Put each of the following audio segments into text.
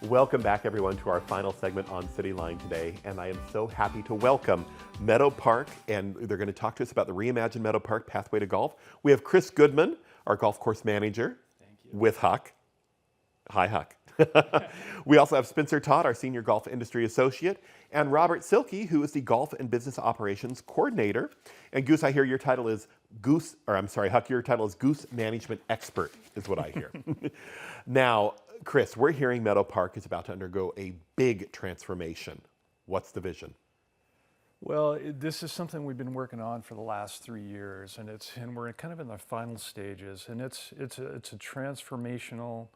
Welcome back, everyone, to our final segment on Cityline today, and I am so happy to welcome Meadow Park, and they're going to talk to us about the Reimagine Meadow Park Pathway to Golf. We have Chris Goodman, our golf course manager, with Huck. Hi, Huck. We also have Spencer Todd, our Senior Golf Industry Associate, and Robert Silke, who is the Golf and Business Operations Coordinator. And Goose, I hear your title is Huck, your title is Goose Management Expert, is what I hear. Now, Chris, we're hearing Meadow Park is about to undergo a big transformation. What's the vision? Well, this is something we've been working on for the last 3 years, and we're kind of in the final stages. And it's a transformational,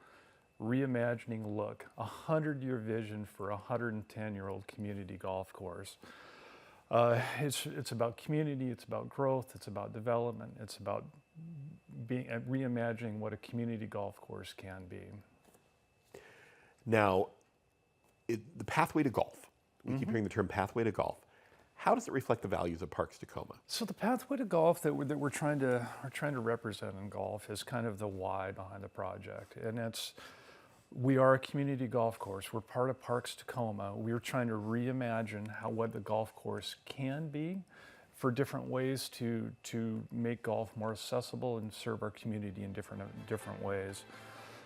reimagining look, a 100-year vision for a 110-year-old community golf course. It's about community, it's about growth, it's about development, it's about reimagining what a community golf course can be. Now, the pathway to golf, we keep hearing the term pathway to golf. How does it reflect the values of Parks Tacoma? So the pathway to golf that we're trying to represent in golf is kind of the why behind the project, and we are a community golf course. We're part of Parks Tacoma. We're trying to reimagine what the golf course can be, for different ways to make golf more accessible and serve our community in different ways.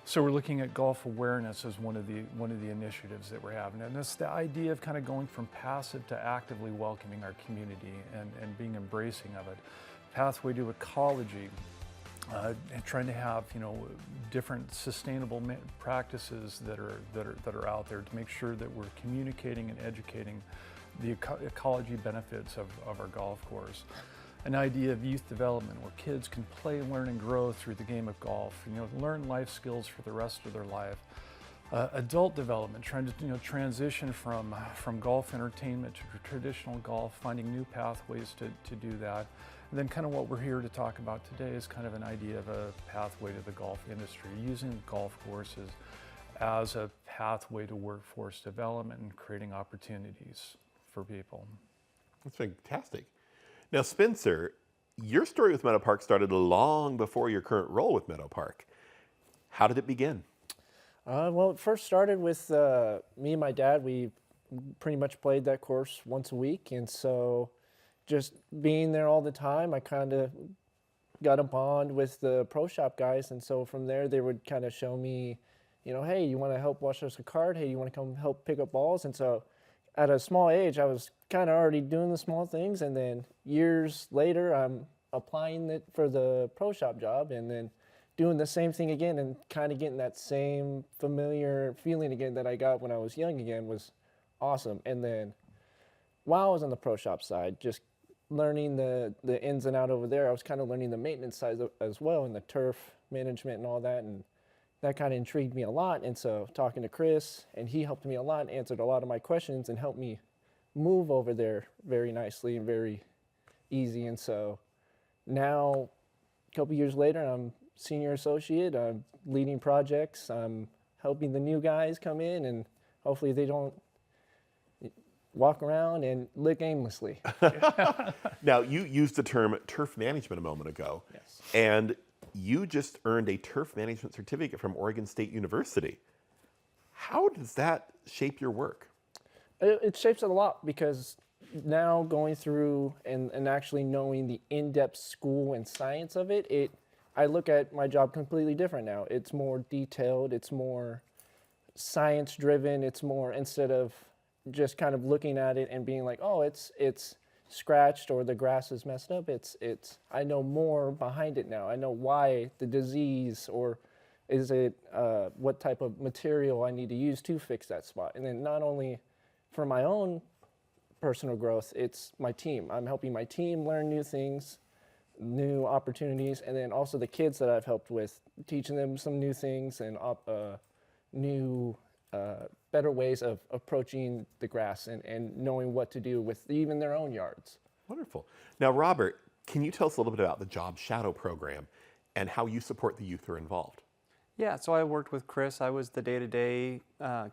So we're looking at golf awareness as one of the initiatives that we're having, and it's the idea of kind of going from passive to actively welcoming our community and being embracing of it. Pathway to ecology, and trying to have different sustainable practices that are out there to make sure that we're communicating and educating the ecology benefits of our golf course. An idea of youth development where kids can play, learn, and grow through the game of golf, learn life skills for the rest of their life. Adult development, trying to transition from golf entertainment to traditional golf, finding new pathways to do that. And then kind of what we're here to talk about today is kind of an idea of a pathway to the golf industry, using golf courses as a pathway to workforce development and creating opportunities for people. That's fantastic. Now, Spencer, your story with Meadow Park started long before your current role with Meadow Park. How did it begin? Well, it first started with me and my dad. We pretty much played that course once a week, and so just being there all the time, I kind of got a bond with the pro shop guys, and so from there they would kind of show me, hey, you want to help wash us a cart? Hey, you want to come help pick up balls? And so at a small age, I was kind of already doing the small things, and then years later, I'm applying it for the pro shop job, and then doing the same thing again, and kind of getting that same familiar feeling again that I got when I was young again was awesome. And then while I was on the pro shop side, just learning the ins and out over there, I was kind of learning the maintenance side as well, and the turf management and all that, and that kind of intrigued me a lot. And so talking to Chris, and he helped me a lot, answered a lot of my questions, and helped me move over there very nicely and very easy. And so now, a couple years later, I'm senior associate. I'm leading projects. I'm helping the new guys come in, and hopefully they don't walk around and lick aimlessly. Now, you used the term turf management a moment ago. Yes. And you just earned a turf management certificate from Oregon State University. How does that shape your work? It shapes it a lot, because now going through and actually knowing the in-depth school and science of it, I look at my job completely different now. It's more detailed, it's more science-driven, it's more, instead of just kind of looking at it and being like, oh, it's scratched or the grass is messed up, I know more behind it now. I know why the disease, or is it what type of material I need to use to fix that spot. And then not only for my own personal growth, it's my team. I'm helping my team learn new things, new opportunities, and then also the kids that I've helped with, teaching them some new things and new better ways of approaching the grass and knowing what to do with even their own yards. Wonderful. Now, Robert, can you tell us a little bit about the Job Shadow program and how you support the youth who are involved? Yeah, so I worked with Chris. I was the day-to-day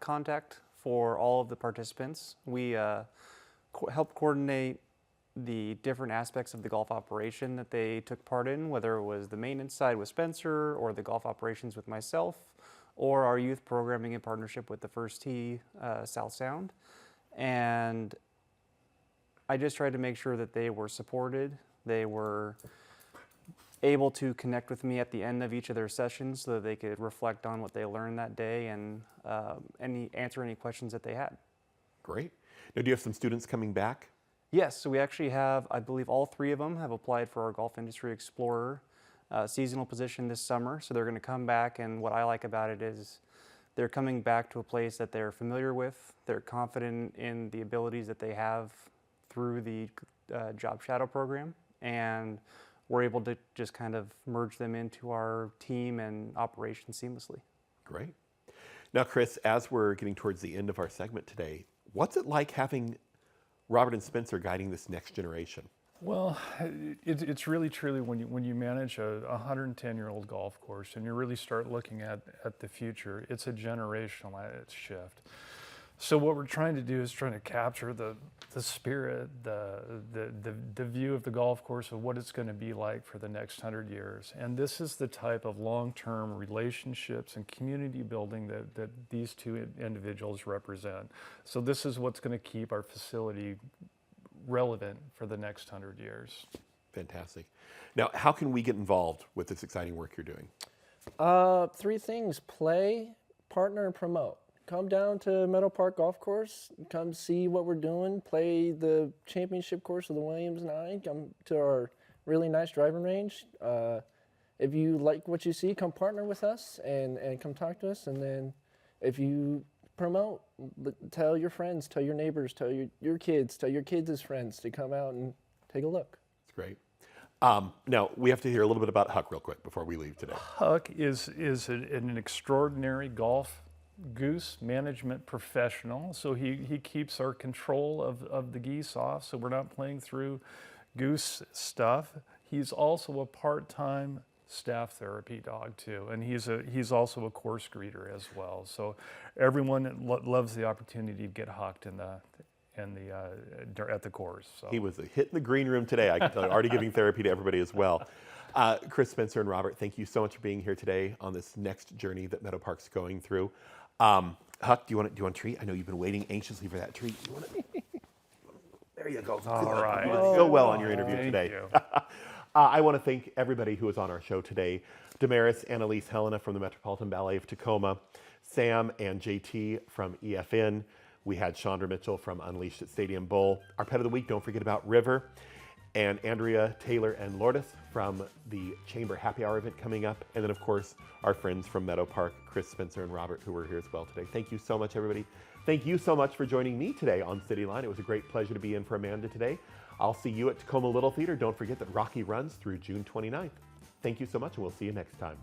contact for all of the participants. We helped coordinate the different aspects of the golf operation that they took part in, whether it was the maintenance side with Spencer or the golf operations with myself, or our youth programming in partnership with the First Tee South Sound. And I just tried to make sure that they were supported. They were able to connect with me at the end of each of their sessions so that they could reflect on what they learned that day and answer any questions that they had. Great. Now, do you have some students coming back? Yes, so we actually have, I believe all 3 of them have applied for our Golf Industry Explorer seasonal position this summer. So they're going to come back, and what I like about it is they're coming back to a place that they're familiar with. They're confident in the abilities that they have through the job shadow program, and we're able to just kind of merge them into our team and operation seamlessly. Great. Now, Chris, as we're getting towards the end of our segment today, what's it like having Robert and Spencer guiding this next generation? Well, it's really truly when you manage a 110-year-old golf course and you really start looking at the future, it's a generational shift. So what we're trying to do is trying to capture the spirit, the view of the golf course of what it's going to be like for the next 100 years. And this is the type of long-term relationships and community building that these 2 individuals represent. So this is what's going to keep our facility relevant for the next 100 years. Fantastic. Now, how can we get involved with this exciting work you're doing? 3 things: play, partner, and promote. Come down to Meadow Park Golf Course, come see what we're doing, play the championship course of the Williams 9, come to our really nice driving range. If you like what you see, come partner with us and come talk to us. And then if you promote, tell your friends, tell your neighbors, tell your kids, tell your kids' friends to come out and take a look. It's great. Now, we have to hear a little bit about Huck real quick before we leave today. Huck is an extraordinary golf goose management professional. So he keeps our control of the geese off, so we're not playing through goose stuff. He's also a part-time staff therapy dog too, and he's also a course greeter as well. So everyone loves the opportunity to get Hucked at the course. So. He was a hit in the green room today. I can tell you, already giving therapy to everybody as well. Chris, Spencer, and Robert, thank you so much for being here today on this next journey that Meadow Park's going through. Huck, do you want a treat? I know you've been waiting anxiously for that treat. There you go. All right. Go well on your interview today. Thank you. I want to thank everybody who was on our show today. Damaris, Annalise, Helena from the Metropolitan Ballet of Tacoma, Sam and JT from EFN. We had Chandra Mitchell from Unleashed at Stadium Bowl. Our Pet of the Week, don't forget about River. And Andrea, Taylor, and Lourdes from the Chamber Happy Hour event coming up. And then, of course, our friends from Meadow Park, Chris, Spencer, and Robert, who were here as well today. Thank you so much, everybody. Thank you so much for joining me today on Cityline. It was a great pleasure to be in for Amanda today. I'll see you at Tacoma Little Theater. Don't forget that Rocky runs through June 29th. Thank you so much, and we'll see you next time.